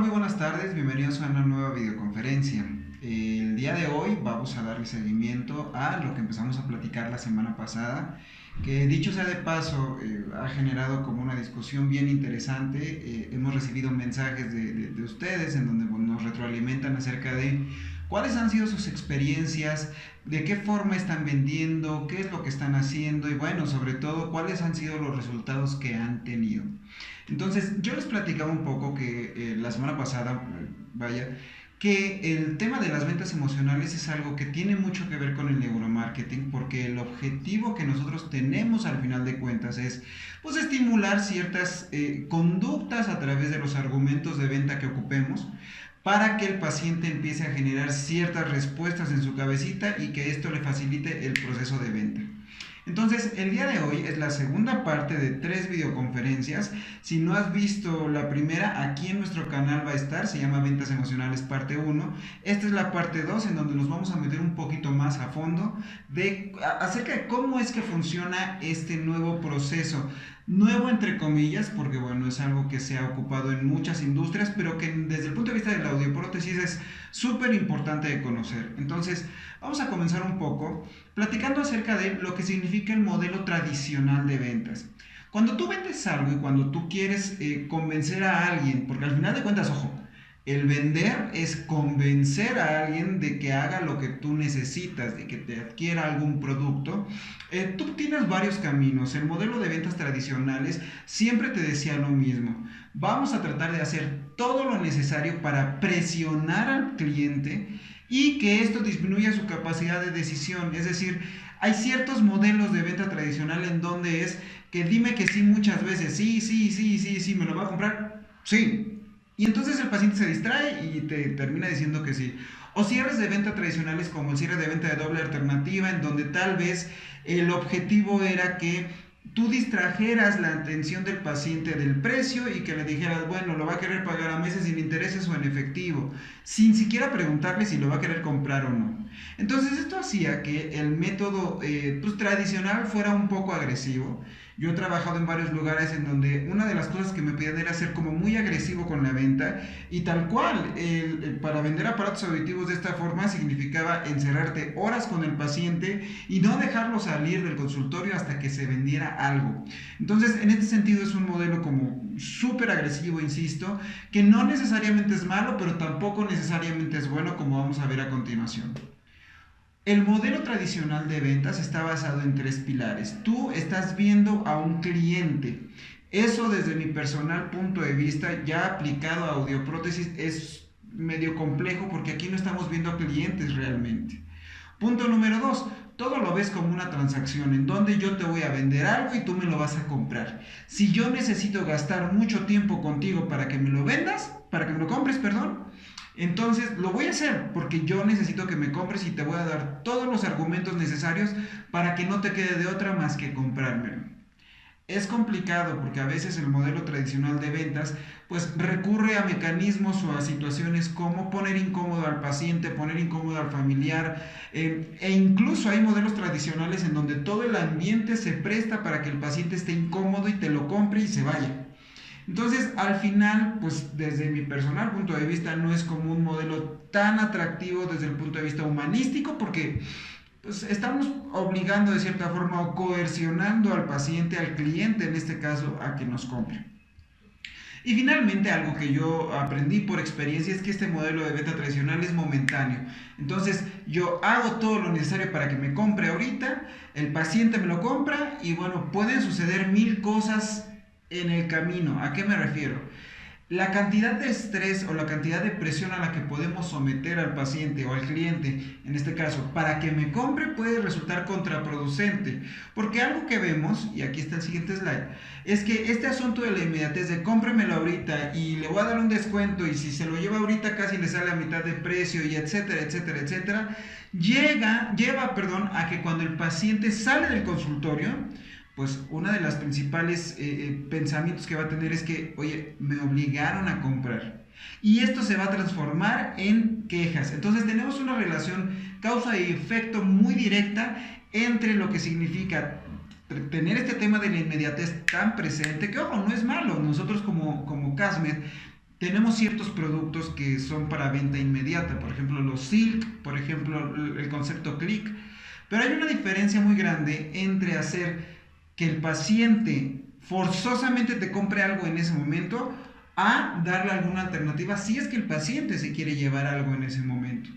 muy buenas tardes, bienvenidos a una nueva videoconferencia. El día de hoy vamos a darle seguimiento a lo que empezamos a platicar la semana pasada, que dicho sea de paso, ha generado como una discusión bien interesante. Hemos recibido mensajes de ustedes en donde nos retroalimentan acerca de cuáles han sido sus experiencias, de qué forma están vendiendo, qué es lo que están haciendo y bueno, sobre todo, cuáles han sido los resultados que han tenido. Entonces, yo les platicaba un poco que la semana pasada, vaya, que el tema de las ventas emocionales es algo que tiene mucho que ver con el neuromarketing, porque el objetivo que nosotros tenemos al final de cuentas es, pues, estimular ciertas conductas a través de los argumentos de venta que ocupemos para que el paciente empiece a generar ciertas respuestas en su cabecita y que esto le facilite el proceso de venta. Entonces, el día de hoy es la segunda parte de 3 videoconferencias. Si no has visto la primera, aquí en nuestro canal va a estar, se llama Ventas Emocionales parte 1. Esta es la parte 2 en donde nos vamos a meter un poquito más a fondo acerca de cómo es que funciona este nuevo proceso. Nuevo entre comillas, porque bueno, es algo que se ha ocupado en muchas industrias, pero que desde el punto de vista de la audioprótesis es súper importante de conocer. Entonces, vamos a comenzar un poco platicando acerca de lo que significa el modelo tradicional de ventas. Cuando tú vendes algo y cuando tú quieres convencer a alguien, porque al final de cuentas, ojo, el vender es convencer a alguien de que haga lo que tú necesitas, de que te adquiera algún producto. Tú tienes varios caminos. El modelo de ventas tradicionales siempre te decía lo mismo. Vamos a tratar de hacer todo lo necesario para presionar al cliente y que esto disminuya su capacidad de decisión. Es decir, hay ciertos modelos de venta tradicional en donde es que dime que sí muchas veces, sí, me lo va a comprar, sí. Y entonces el paciente se distrae y te termina diciendo que sí. O cierres de venta tradicionales como el cierre de venta de doble alternativa, en donde tal vez el objetivo era que tú distrajeras la atención del paciente del precio y que le dijeras, bueno, lo va a querer pagar a meses sin intereses o en efectivo, sin siquiera preguntarle si lo va a querer comprar o no. Entonces esto hacía que el método pues, tradicional fuera un poco agresivo. Yo he trabajado en varios lugares en donde una de las cosas que me pedían era ser como muy agresivo con la venta y tal cual, para vender aparatos auditivos de esta forma significaba encerrarte horas con el paciente y no dejarlo salir del consultorio hasta que se vendiera algo. Entonces, en este sentido es un modelo como súper agresivo, insisto, que no necesariamente es malo, pero tampoco necesariamente es bueno, como vamos a ver a continuación. El modelo tradicional de ventas está basado en 3 pilares. Tú estás viendo a un cliente. Eso desde mi personal punto de vista, ya aplicado a audioprótesis, es medio complejo porque aquí no estamos viendo a clientes realmente. Punto número 2. Todo lo ves como una transacción en donde yo te voy a vender algo y tú me lo vas a comprar. Si yo necesito gastar mucho tiempo contigo para que me lo vendas, para que me lo compres, perdón, entonces lo voy a hacer porque yo necesito que me compres y te voy a dar todos los argumentos necesarios para que no te quede de otra más que comprármelo. Es complicado porque a veces el modelo tradicional de ventas pues recurre a mecanismos o a situaciones como poner incómodo al paciente, poner incómodo al familiar, e incluso hay modelos tradicionales en donde todo el ambiente se presta para que el paciente esté incómodo y te lo compre y se vaya. Entonces, al final, pues desde mi personal punto de vista, no es como un modelo tan atractivo desde el punto de vista humanístico, porque pues, estamos obligando de cierta forma o coercionando al paciente, al cliente en este caso, a que nos compre. Y finalmente, algo que yo aprendí por experiencia es que este modelo de venta tradicional es momentáneo. Entonces, yo hago todo lo necesario para que me compre ahorita, el paciente me lo compra y bueno, pueden suceder 1000 cosas en el camino. ¿A qué me refiero? La cantidad de estrés o la cantidad de presión a la que podemos someter al paciente o al cliente, en este caso, para que me compre puede resultar contraproducente. Porque algo que vemos, y aquí está el siguiente slide, es que este asunto de la inmediatez de cómpremelo ahorita y le voy a dar un descuento y si se lo lleva ahorita casi le sale a mitad de precio y etcétera, etcétera, etcétera, lleva a que cuando el paciente sale del consultorio, pues una de las principales pensamientos que va a tener es que, oye, me obligaron a comprar. Y esto se va a transformar en quejas. Entonces tenemos una relación causa y efecto muy directa entre lo que significa tener este tema de la inmediatez tan presente, que ojo, no es malo. Nosotros como CASMED tenemos ciertos productos que son para venta inmediata, por ejemplo los Silk, por ejemplo el concepto Click, pero hay una diferencia muy grande entre hacer que el paciente forzosamente te compre algo en ese momento a darle alguna alternativa si es que el paciente se quiere llevar algo en ese momento.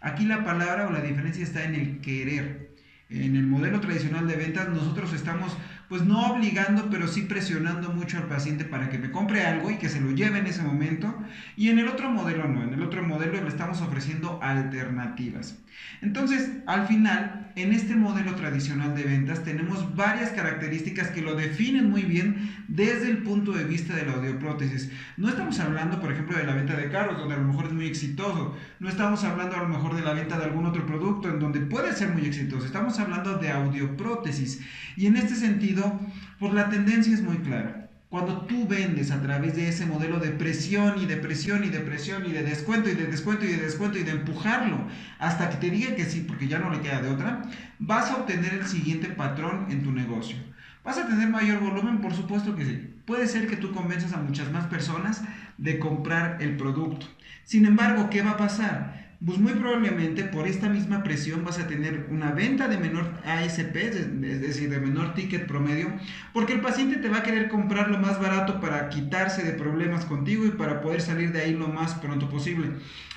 Aquí la palabra o la diferencia está en el querer. En el modelo tradicional de ventas nosotros estamos pues no obligando, pero sí presionando mucho al paciente para que me compre algo y que se lo lleve en ese momento. Y en el otro modelo no, en el otro modelo le estamos ofreciendo alternativas. Entonces, al final, en este modelo tradicional de ventas tenemos varias características que lo definen muy bien desde el punto de vista de la audioprótesis. No estamos hablando, por ejemplo, de la venta de carros, donde a lo mejor es muy exitoso. No estamos hablando a lo mejor de la venta de algún otro producto en donde puede ser muy exitoso. Estamos hablando de audioprótesis. Y en este sentido, pues la tendencia es muy clara. Cuando tú vendes a través de ese modelo de presión y de presión y de presión y de descuento y de descuento y de descuento y de empujarlo hasta que te diga que sí, porque ya no le queda de otra, vas a obtener el siguiente patrón en tu negocio. ¿Vas a tener mayor volumen? Por supuesto que sí. Puede ser que tú convenzas a muchas más personas de comprar el producto. Sin embargo, ¿qué va a pasar? Pues muy probablemente por esta misma presión vas a tener una venta de menor ASP, es decir, de menor ticket promedio, porque el paciente te va a querer comprar lo más barato para quitarse de problemas contigo y para poder salir de ahí lo más pronto posible.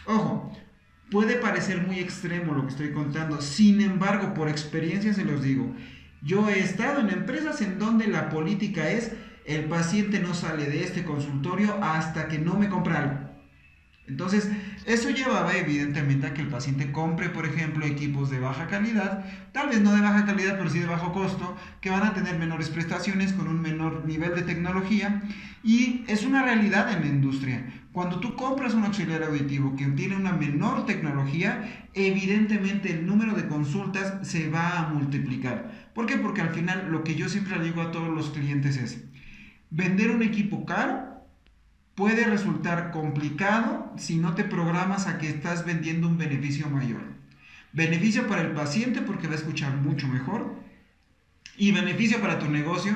Ojo, puede parecer muy extremo lo que estoy contando, sin embargo, por experiencia se los digo, yo he estado en empresas en donde la política es el paciente no sale de este consultorio hasta que no me compra algo. Entonces, eso llevaba evidentemente a que el paciente compre, por ejemplo, equipos de baja calidad, tal vez no de baja calidad, pero sí de bajo costo, que van a tener menores prestaciones con un menor nivel de tecnología, y es una realidad en la industria. Cuando tú compras un auxiliar auditivo que tiene una menor tecnología, evidentemente el número de consultas se va a multiplicar. ¿Por qué? Porque al final lo que yo siempre le digo a todos los clientes es, vender un equipo caro puede resultar complicado si no te programas a que estás vendiendo un beneficio mayor. Beneficio para el paciente porque va a escuchar mucho mejor y beneficio para tu negocio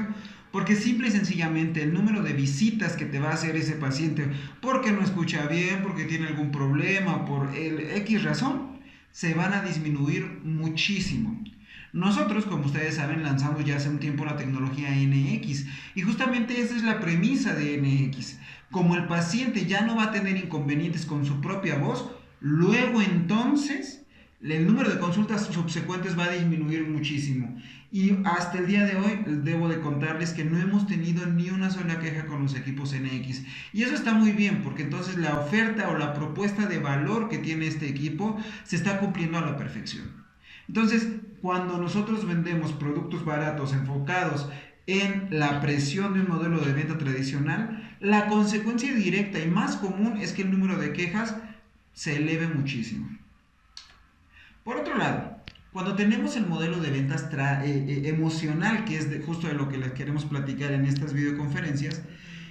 porque simple y sencillamente el número de visitas que te va a hacer ese paciente porque no escucha bien, porque tiene algún problema, por el X razón, se van a disminuir muchísimo. Nosotros, como ustedes saben, lanzamos ya hace un tiempo la tecnología NX y justamente esa es la premisa de NX. Como el paciente ya no va a tener inconvenientes con su propia voz, luego entonces el número de consultas subsecuentes va a disminuir muchísimo. Y hasta el día de hoy debo de contarles que no hemos tenido ni una sola queja con los equipos NX. Y eso está muy bien porque entonces la oferta o la propuesta de valor que tiene este equipo se está cumpliendo a la perfección. Entonces, cuando nosotros vendemos productos baratos enfocados en la presión de un modelo de venta tradicional, la consecuencia directa y más común es que el número de quejas se eleve muchísimo. Por otro lado, cuando tenemos el modelo de ventas emocional, que es justo de lo que les queremos platicar en estas videoconferencias,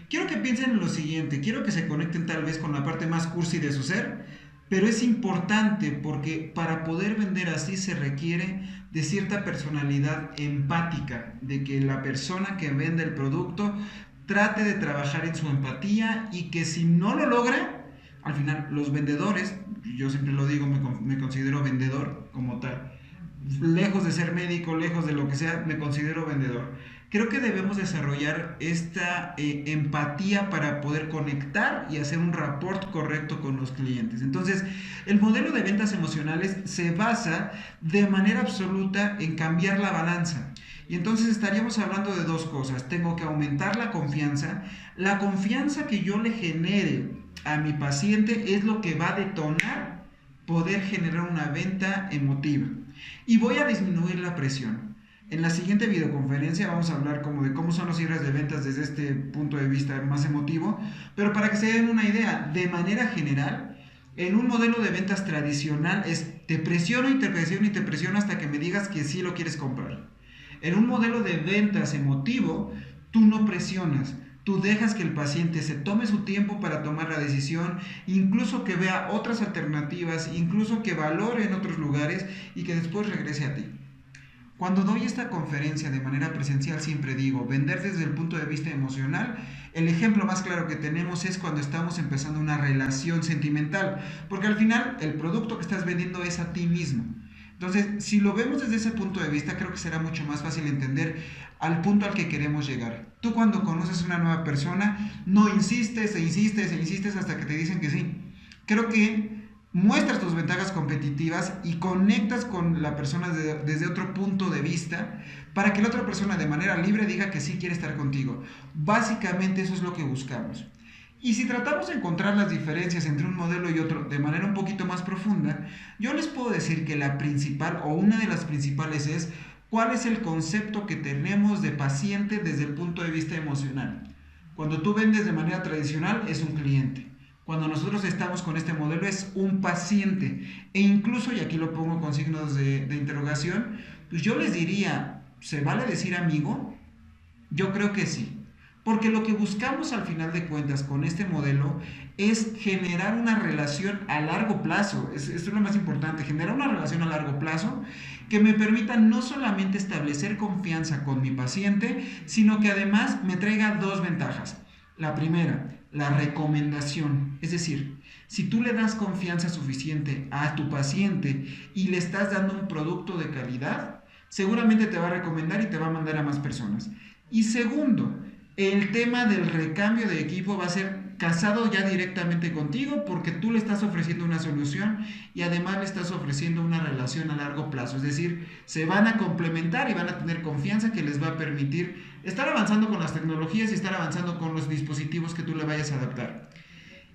quiero que piensen en lo siguiente, quiero que se conecten tal vez con la parte más cursi de su ser, pero es importante porque para poder vender así se requiere de cierta personalidad empática, de que la persona que vende el producto trate de trabajar en su empatía y que si no lo logra, al final los vendedores, yo siempre lo digo, me considero vendedor como tal, lejos de ser médico, lejos de lo que sea, me considero vendedor. Creo que debemos desarrollar esta empatía para poder conectar y hacer un rapport correcto con los clientes. Entonces, el modelo de ventas emocionales se basa de manera absoluta en cambiar la balanza. Y entonces estaríamos hablando de dos cosas. Tengo que aumentar la confianza. La confianza que yo le genere a mi paciente es lo que va a detonar poder generar una venta emotiva. Y voy a disminuir la presión. En la siguiente videoconferencia vamos a hablar como de cómo son los cierres de ventas desde este punto de vista más emotivo, pero para que se den una idea, de manera general, en un modelo de ventas tradicional es te presiono y te presiono y te presiono hasta que me digas que sí lo quieres comprar. En un modelo de ventas emotivo, tú no presionas, tú dejas que el paciente se tome su tiempo para tomar la decisión, incluso que vea otras alternativas, incluso que valore en otros lugares y que después regrese a ti. Cuando doy esta conferencia de manera presencial siempre digo, vender desde el punto de vista emocional, el ejemplo más claro que tenemos es cuando estamos empezando una relación sentimental, porque al final el producto que estás vendiendo es a ti mismo. Entonces, si lo vemos desde ese punto de vista, creo que será mucho más fácil entender al punto al que queremos llegar. Tú cuando conoces a una nueva persona, no insistes e insistes e insistes hasta que te dicen que sí. Creo que muestras tus ventajas competitivas y conectas con la persona desde otro punto de vista para que la otra persona de manera libre diga que sí quiere estar contigo. Básicamente eso es lo que buscamos. Y si tratamos de encontrar las diferencias entre un modelo y otro de manera un poquito más profunda, yo les puedo decir que la principal o una de las principales es cuál es el concepto que tenemos de paciente desde el punto de vista emocional. Cuando tú vendes de manera tradicional es un cliente. Cuando nosotros estamos con este modelo es un paciente. E incluso, y aquí lo pongo con signos de interrogación, pues yo les diría, ¿se vale decir amigo? Yo creo que sí. Porque lo que buscamos al final de cuentas con este modelo es generar una relación a largo plazo. Esto es lo más importante, generar una relación a largo plazo que me permita no solamente establecer confianza con mi paciente, sino que además me traiga dos ventajas. La primera, la recomendación. Es decir, si tú le das confianza suficiente a tu paciente y le estás dando un producto de calidad, seguramente te va a recomendar y te va a mandar a más personas. Y segundo, el tema del recambio de equipo va a ser casado ya directamente contigo porque tú le estás ofreciendo una solución y además le estás ofreciendo una relación a largo plazo. Es decir, se van a complementar y van a tener confianza que les va a permitir estar avanzando con las tecnologías y estar avanzando con los dispositivos que tú le vayas a adaptar.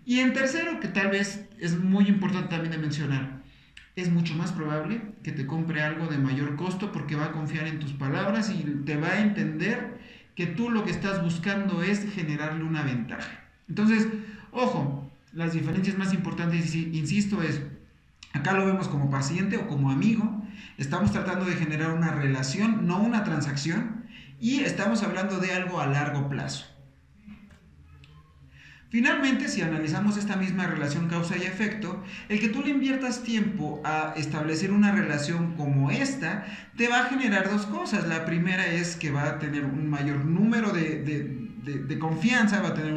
Y en tercero, que tal vez es muy importante también de mencionar, es mucho más probable que te compre algo de mayor costo porque va a confiar en tus palabras y te va a entender que tú lo que estás buscando es generarle una ventaja. Entonces, ojo, las diferencias más importantes, insisto, es, acá lo vemos como paciente o como amigo, estamos tratando de generar una relación, no una transacción, y estamos hablando de algo a largo plazo. Finalmente, si analizamos esta misma relación causa y efecto, el que tú le inviertas tiempo a establecer una relación como esta, te va a generar dos cosas. La primera es que va a tener un mayor número de confianza, va a tener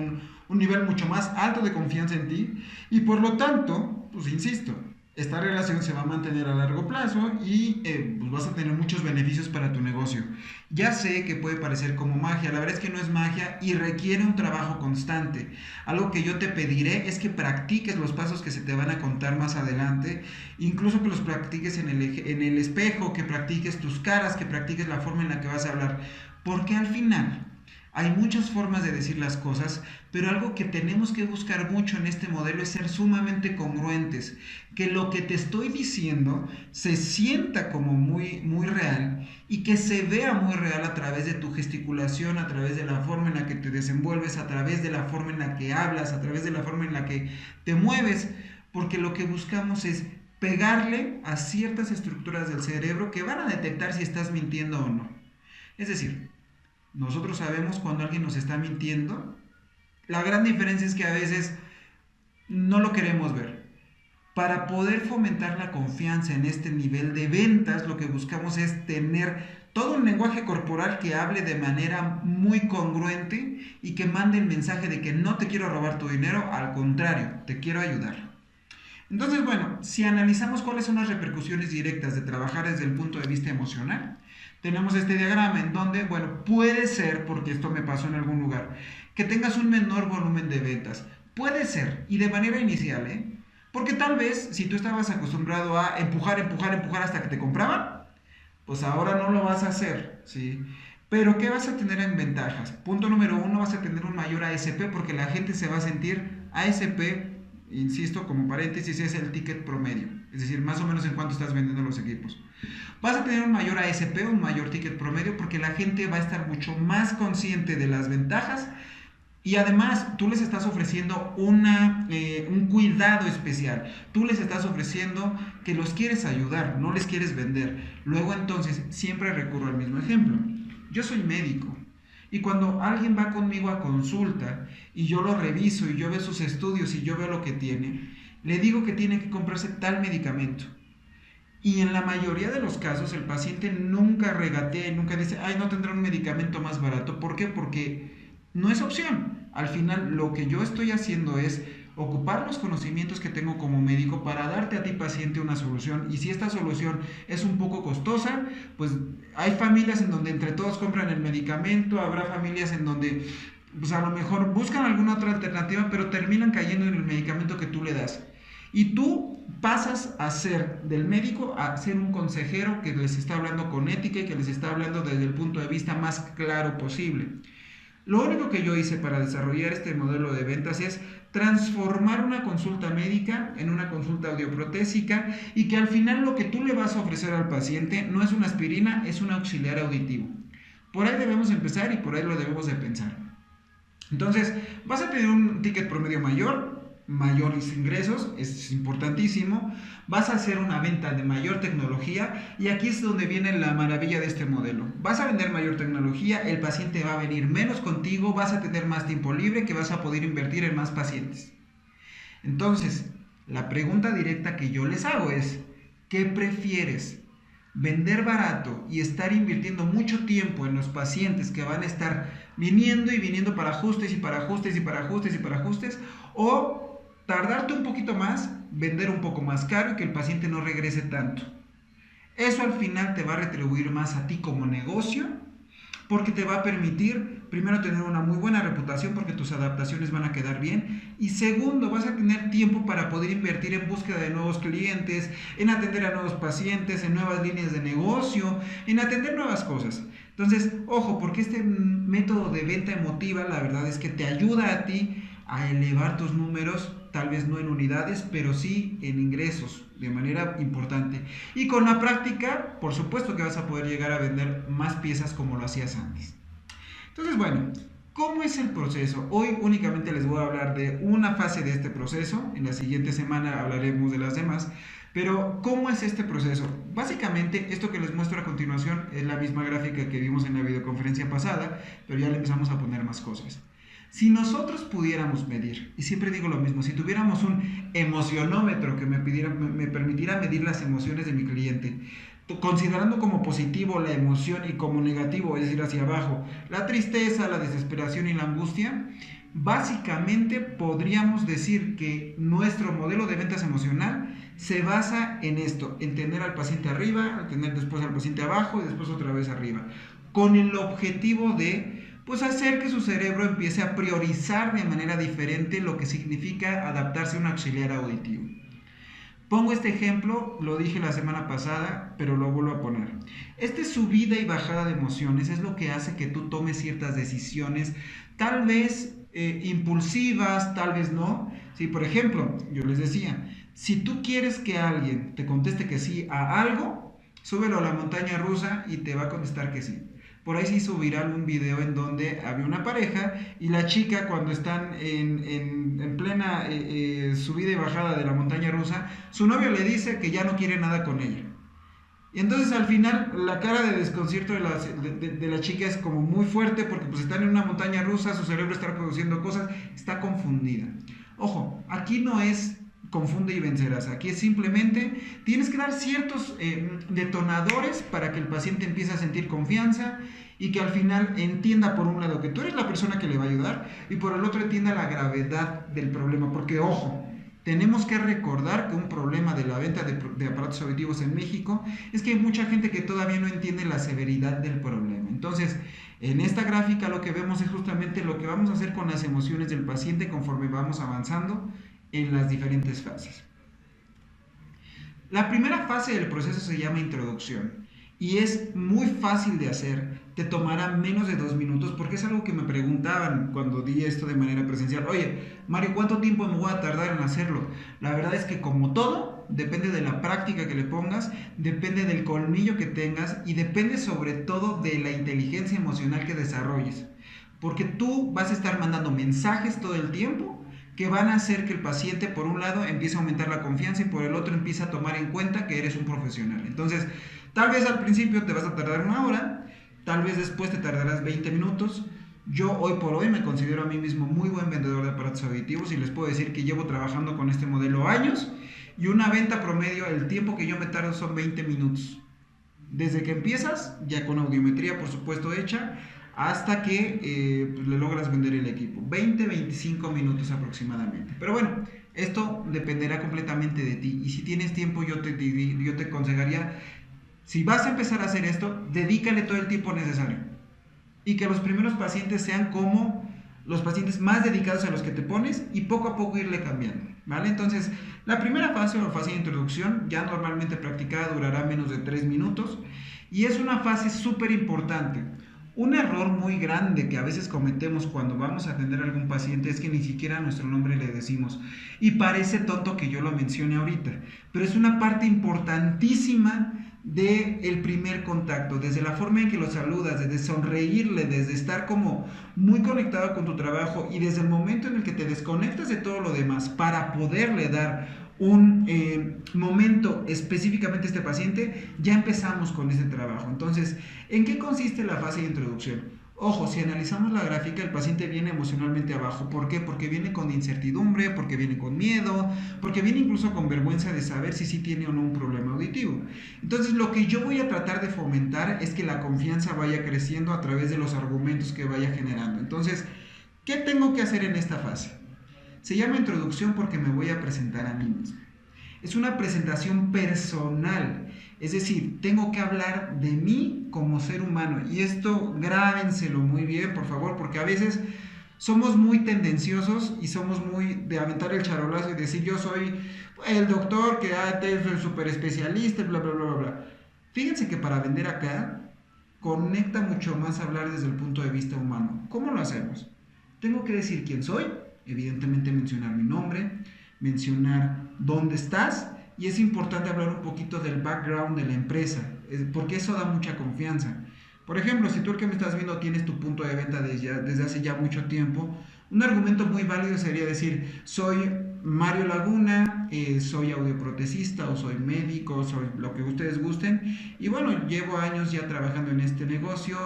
un nivel mucho más alto de confianza en ti y por lo tanto, pues insisto, esta relación se va a mantener a largo plazo y pues vas a tener muchos beneficios para tu negocio. Ya sé que puede parecer como magia, la verdad es que no es magia y requiere un trabajo constante. Algo que yo te pediré es que practiques los pasos que se te van a contar más adelante, incluso que los practiques en el espejo, que practiques tus caras, que practiques la forma en la que vas a hablar, porque al final hay muchas formas de decir las cosas, pero algo que tenemos que buscar mucho en este modelo es ser sumamente congruentes, que lo que te estoy diciendo se sienta como muy real y que se vea muy real a través de tu gesticulación, a través de la forma en la que te desenvuelves, a través de la forma en la que hablas, a través de la forma en la que te mueves, porque lo que buscamos es pegarle a ciertas estructuras del cerebro que van a detectar si estás mintiendo o no. Es decir, nosotros sabemos cuando alguien nos está mintiendo. La gran diferencia es que a veces no lo queremos ver. Para poder fomentar la confianza en este nivel de ventas, lo que buscamos es tener todo un lenguaje corporal que hable de manera muy congruente y que mande el mensaje de que no te quiero robar tu dinero, al contrario, te quiero ayudar. Entonces, bueno, si analizamos cuáles son las repercusiones directas de trabajar desde el punto de vista emocional, tenemos este diagrama en donde, bueno, puede ser, porque esto me pasó en algún lugar, que tengas un menor volumen de ventas. Puede ser, y de manera inicial, porque tal vez, si tú estabas acostumbrado a empujar hasta que te compraban, pues ahora no lo vas a hacer, ¿sí? Pero ¿qué vas a tener en ventajas? Punto número uno, vas a tener un mayor ASP porque la gente se va a sentir ASP, insisto, como paréntesis, es el ticket promedio, es decir, más o menos en cuánto estás vendiendo los equipos. Vas a tener un mayor ASP, un mayor ticket promedio, porque la gente va a estar mucho más consciente de las ventajas y además tú les estás ofreciendo un cuidado especial. Tú les estás ofreciendo que los quieres ayudar, no les quieres vender. Luego entonces siempre recurro al mismo ejemplo. Yo soy médico y cuando alguien va conmigo a consulta y yo lo reviso y yo veo sus estudios y yo veo lo que tiene, le digo que tiene que comprarse tal medicamento. Y en la mayoría de los casos el paciente nunca regatea, nunca dice, ay, no tendrá un medicamento más barato. ¿Por qué? Porque no es opción. Al final lo que yo estoy haciendo es ocupar los conocimientos que tengo como médico para darte a ti paciente una solución. Y si esta solución es un poco costosa, pues hay familias en donde entre todos compran el medicamento, habrá familias en donde pues a lo mejor buscan alguna otra alternativa, pero terminan cayendo en el medicamento que tú le das. Y tú pasas a ser del médico a ser un consejero que les está hablando con ética y que les está hablando desde el punto de vista más claro posible. Lo único que yo hice para desarrollar este modelo de ventas es transformar una consulta médica en una consulta audioprotésica y que al final lo que tú le vas a ofrecer al paciente no es una aspirina, es un auxiliar auditivo. Por ahí debemos empezar y por ahí lo debemos de pensar. Entonces, vas a tener un ticket promedio mayor, mayores ingresos, es importantísimo. Vas a hacer una venta de mayor tecnología y aquí es donde viene la maravilla de este modelo. Vas a vender mayor tecnología, el paciente va a venir menos contigo, vas a tener más tiempo libre que vas a poder invertir en más pacientes. Entonces, la pregunta directa que yo les hago es, ¿qué prefieres? ¿Vender barato y estar invirtiendo mucho tiempo en los pacientes que van a estar viniendo y viniendo para ajustes y para ajustes y para ajustes y para ajustes? ¿O tardarte un poquito más, vender un poco más caro y que el paciente no regrese tanto? Eso al final te va a retribuir más a ti como negocio, porque te va a permitir, primero, tener una muy buena reputación porque tus adaptaciones van a quedar bien, y segundo, vas a tener tiempo para poder invertir en búsqueda de nuevos clientes, en atender a nuevos pacientes, en nuevas líneas de negocio, en atender nuevas cosas. Entonces, ojo, porque este método de venta emotiva, la verdad es que te ayuda a ti a elevar tus números, tal vez no en unidades, pero sí en ingresos de manera importante. Y con la práctica, por supuesto que vas a poder llegar a vender más piezas como lo hacías antes. Entonces, bueno, ¿cómo es el proceso? Hoy únicamente les voy a hablar de una fase de este proceso. En la siguiente semana hablaremos de las demás. Pero, ¿cómo es este proceso? Básicamente, esto que les muestro a continuación es la misma gráfica que vimos en la videoconferencia pasada, pero ya le empezamos a poner más cosas. Si nosotros pudiéramos medir, y siempre digo lo mismo, si tuviéramos un emocionómetro que me permitiera medir las emociones de mi cliente, considerando como positivo la emoción y como negativo, es decir, hacia abajo, la tristeza, la desesperación y la angustia, básicamente podríamos decir que nuestro modelo de ventas emocional se basa en esto, en tener al paciente arriba, tener después al paciente abajo y después otra vez arriba, con el objetivo de pues hacer que su cerebro empiece a priorizar de manera diferente lo que significa adaptarse a un auxiliar auditivo. Pongo este ejemplo, lo dije la semana pasada, pero lo vuelvo a poner. Este subida y bajada de emociones es lo que hace que tú tomes ciertas decisiones, tal vez impulsivas, tal vez no. Si, por ejemplo, yo les decía, si tú quieres que alguien te conteste que sí a algo, súbelo a la montaña rusa y te va a contestar que sí. Por ahí se hizo viral un video en donde había una pareja y la chica, cuando están en plena subida y bajada de la montaña rusa, su novio le dice que ya no quiere nada con ella. Y entonces al final la cara de desconcierto de la chica es como muy fuerte porque pues están en una montaña rusa, su cerebro está produciendo cosas, está confundida. Ojo, aquí no es confunde y vencerás. Aquí es simplemente, tienes que dar ciertos detonadores para que el paciente empiece a sentir confianza y que al final entienda, por un lado, que tú eres la persona que le va a ayudar y por el otro entienda la gravedad del problema. Porque, ojo, tenemos que recordar que un problema de la venta de aparatos auditivos en México es que hay mucha gente que todavía no entiende la severidad del problema. Entonces, en esta gráfica lo que vemos es justamente lo que vamos a hacer con las emociones del paciente conforme vamos avanzando en las diferentes fases. La primera fase del proceso se llama introducción y es muy fácil de hacer, te tomará menos de 2 minutos porque es algo que me preguntaban cuando di esto de manera presencial. Oye, Mario, ¿cuánto tiempo me voy a tardar en hacerlo? La verdad es que, como todo, depende de la práctica que le pongas, depende del colmillo que tengas y depende sobre todo de la inteligencia emocional que desarrolles, porque tú vas a estar mandando mensajes todo el tiempo que van a hacer que el paciente, por un lado, empiece a aumentar la confianza y por el otro empiece a tomar en cuenta que eres un profesional. Entonces, tal vez al principio te vas a tardar 1 hora, tal vez después te tardarás 20 minutos. Yo hoy por hoy me considero a mí mismo muy buen vendedor de aparatos auditivos y les puedo decir que llevo trabajando con este modelo años Y una venta promedio, el tiempo que yo me tardo son 20 minutos. Desde que empiezas, ya con audiometría por supuesto hecha, hasta que pues, le logras vender el equipo. 20-25 minutos aproximadamente. Pero bueno, esto dependerá completamente de ti. Y si tienes tiempo, yo te aconsejaría, si vas a empezar a hacer esto, dedícale todo el tiempo necesario. Y que los primeros pacientes sean como los pacientes más dedicados a los que te pones y poco a poco irle cambiando, ¿vale? Entonces, la primera fase o fase de introducción, ya normalmente practicada, durará menos de 3 minutos y es una fase súper importante. Un error muy grande que a veces cometemos cuando vamos a atender a algún paciente es que ni siquiera nuestro nombre le decimos. Y parece tonto que yo lo mencione ahorita, pero es una parte importantísima del primer contacto, desde la forma en que lo saludas, desde sonreírle, desde estar como muy conectado con tu trabajo y desde el momento en el que te desconectas de todo lo demás para poderle dar un momento específicamente a este paciente, ya empezamos con ese trabajo. Entonces, ¿en qué consiste la fase de introducción? Ojo, si analizamos la gráfica, el paciente viene emocionalmente abajo. ¿Por qué? Porque viene con incertidumbre, porque viene con miedo, porque viene incluso con vergüenza de saber si sí tiene o no un problema auditivo. Entonces, lo que yo voy a tratar de fomentar es que la confianza vaya creciendo a través de los argumentos que vaya generando. Entonces, ¿qué tengo que hacer en esta fase? Se llama introducción porque me voy a presentar a mí mismo. Es una presentación personal, es decir, tengo que hablar de mí como ser humano. Y esto grábenselo muy bien, por favor, porque a veces somos muy tendenciosos y somos muy de aventar el charolazo y decir yo soy el doctor que es el super especialista, bla, bla, bla, bla, bla. Fíjense que para vender acá conecta mucho más hablar desde el punto de vista humano. ¿Cómo lo hacemos? Tengo que decir quién soy, evidentemente mencionar mi nombre, mencionar dónde estás y es importante hablar un poquito del background de la empresa, porque eso da mucha confianza. Por ejemplo, si tú el que me estás viendo tienes tu punto de venta desde hace ya mucho tiempo, un argumento muy válido sería decir, soy Mario Laguna, soy audioprotesista o soy médico, soy lo que ustedes gusten y bueno, llevo años ya trabajando en este negocio,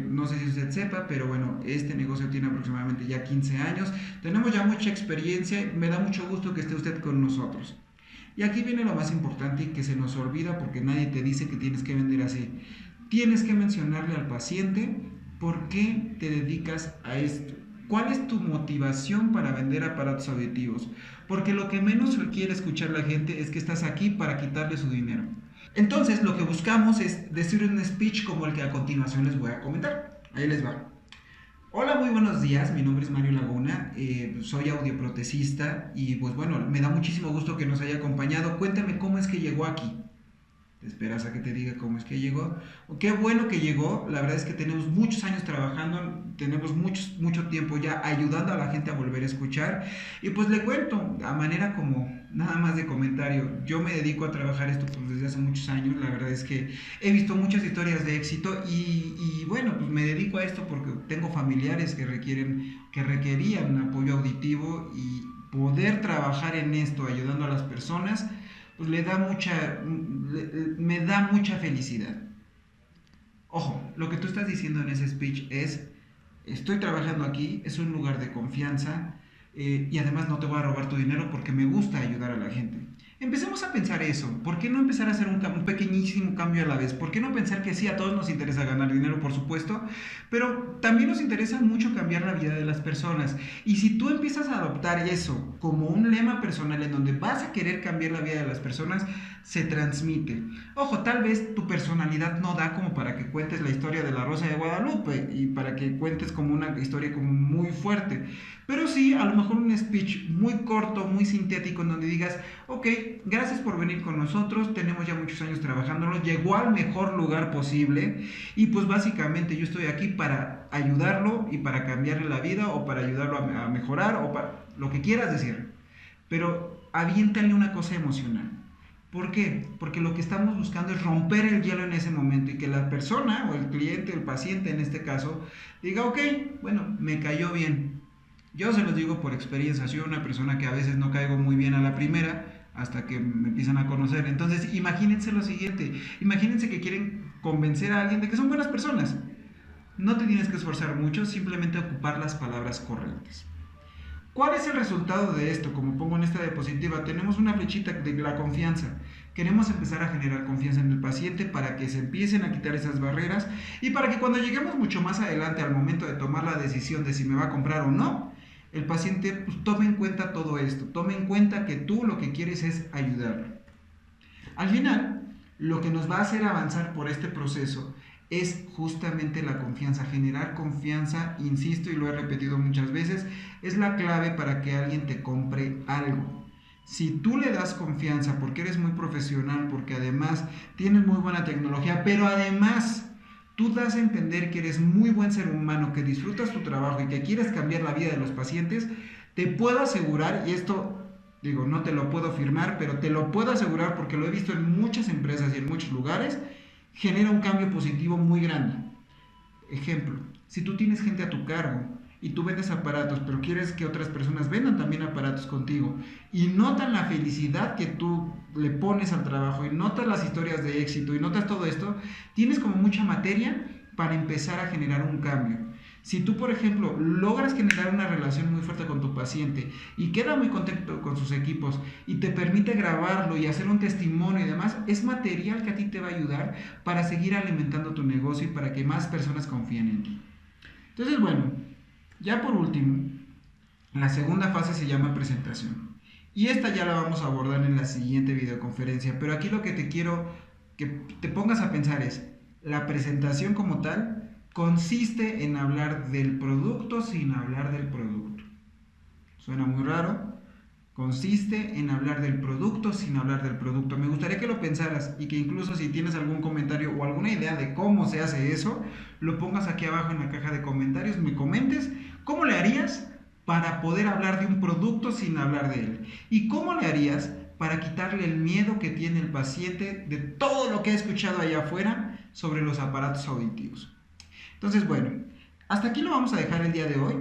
no sé si usted sepa, pero bueno, este negocio tiene aproximadamente ya 15 años, tenemos ya mucha experiencia, me da mucho gusto que esté usted con nosotros. Y aquí viene lo más importante y que se nos olvida porque nadie te dice que tienes que vender así. Tienes que mencionarle al paciente por qué te dedicas a esto. ¿Cuál es tu motivación para vender aparatos auditivos? Porque lo que menos quiere escuchar la gente es que estás aquí para quitarle su dinero. Entonces, lo que buscamos es decir un speech como el que a continuación les voy a comentar. Ahí les va. Hola, muy buenos días. Mi nombre es Mario Laguna. Soy audioprotesista y pues bueno, me da muchísimo gusto que nos haya acompañado. Cuéntame cómo es que llegó aquí. Te esperas a que te diga cómo es que llegó. Qué bueno que llegó. La verdad es que tenemos muchos años trabajando, tenemos mucho tiempo ya ayudando a la gente a volver a escuchar. Y pues le cuento, a manera como nada más de comentario, yo me dedico a trabajar esto pues, desde hace muchos años. La verdad es que he visto muchas historias de éxito y bueno, pues me dedico a esto porque tengo familiares que requerían apoyo auditivo y poder trabajar en esto ayudando a las personas pues me da mucha felicidad. Ojo, lo que tú estás diciendo en ese speech es, estoy trabajando aquí, es un lugar de confianza y además no te voy a robar tu dinero porque me gusta ayudar a la gente. Empecemos a pensar eso. ¿Por qué no empezar a hacer un pequeñísimo cambio a la vez? ¿Por qué no pensar que sí, a todos nos interesa ganar dinero, por supuesto, pero también nos interesa mucho cambiar la vida de las personas? Y si tú empiezas a adoptar eso como un lema personal en donde vas a querer cambiar la vida de las personas, se transmite. Ojo, tal vez tu personalidad no da como para que cuentes la historia de la Rosa de Guadalupe y para que cuentes como una historia como muy fuerte. Pero sí, a lo mejor un speech muy corto, muy sintético, en donde digas, ok, gracias por venir con nosotros, tenemos ya muchos años trabajándolo, llegó al mejor lugar posible y pues básicamente yo estoy aquí para ayudarlo y para cambiarle la vida o para ayudarlo a mejorar o para lo que quieras decir. Pero aviéntale una cosa emocional. ¿Por qué? Porque lo que estamos buscando es romper el hielo en ese momento y que la persona o el cliente, el paciente en este caso, diga, ok, bueno, me cayó bien. Yo se los digo por experiencia, soy una persona que a veces no caigo muy bien a la primera hasta que me empiezan a conocer. Entonces, imagínense lo siguiente, imagínense que quieren convencer a alguien de que son buenas personas. No te tienes que esforzar mucho, simplemente ocupar las palabras correctas. ¿Cuál es el resultado de esto? Como pongo en esta diapositiva, tenemos una flechita de la confianza. Queremos empezar a generar confianza en el paciente para que se empiecen a quitar esas barreras y para que cuando lleguemos mucho más adelante al momento de tomar la decisión de si me va a comprar o no, el paciente pues, tome en cuenta todo esto, tome en cuenta que tú lo que quieres es ayudarlo. Al final, lo que nos va a hacer avanzar por este proceso es justamente la confianza. Generar confianza, insisto y lo he repetido muchas veces, es la clave para que alguien te compre algo. Si tú le das confianza porque eres muy profesional, porque además tienes muy buena tecnología, pero además tú das a entender que eres muy buen ser humano, que disfrutas tu trabajo y que quieres cambiar la vida de los pacientes, te puedo asegurar, y esto digo, no te lo puedo firmar, pero te lo puedo asegurar porque lo he visto en muchas empresas y en muchos lugares, genera un cambio positivo muy grande. Ejemplo, si tú tienes gente a tu cargo y tú vendes aparatos, pero quieres que otras personas vendan también aparatos contigo y notan la felicidad que tú le pones al trabajo y notas las historias de éxito y notas todo esto, tienes como mucha materia para empezar a generar un cambio. Si tú, por ejemplo, logras generar una relación muy fuerte con tu paciente y queda muy contento con sus equipos y te permite grabarlo y hacer un testimonio y demás, es material que a ti te va a ayudar para seguir alimentando tu negocio y para que más personas confíen en ti. Entonces, bueno, ya por último, la segunda fase se llama presentación. Y esta ya la vamos a abordar en la siguiente videoconferencia, pero aquí lo que te quiero que te pongas a pensar es, la presentación como tal consiste en hablar del producto sin hablar del producto. Suena muy raro. Consiste en hablar del producto sin hablar del producto. Me gustaría que lo pensaras y que incluso si tienes algún comentario o alguna idea de cómo se hace eso, lo pongas aquí abajo en la caja de comentarios, me comentes cómo le harías para poder hablar de un producto sin hablar de él. Y cómo le harías para quitarle el miedo que tiene el paciente de todo lo que ha escuchado allá afuera sobre los aparatos auditivos. Entonces, bueno, hasta aquí lo vamos a dejar el día de hoy.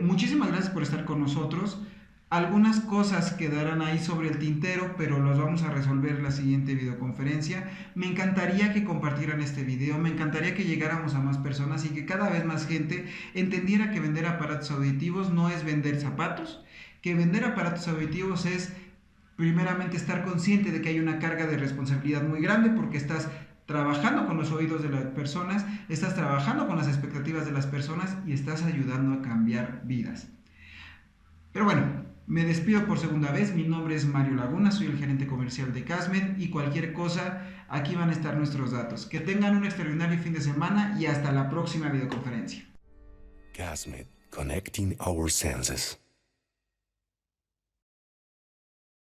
Muchísimas gracias por estar con nosotros. Algunas cosas quedarán ahí sobre el tintero, pero las vamos a resolver en la siguiente videoconferencia. Me encantaría que compartieran este video, me encantaría que llegáramos a más personas y que cada vez más gente entendiera que vender aparatos auditivos no es vender zapatos, que vender aparatos auditivos es primeramente estar consciente de que hay una carga de responsabilidad muy grande porque estás trabajando con los oídos de las personas, estás trabajando con las expectativas de las personas y estás ayudando a cambiar vidas. Pero bueno, me despido por segunda vez. Mi nombre es Mario Laguna, soy el gerente comercial de Casmed y cualquier cosa, aquí van a estar nuestros datos. Que tengan un extraordinario fin de semana y hasta la próxima videoconferencia. Casmed, connecting our senses.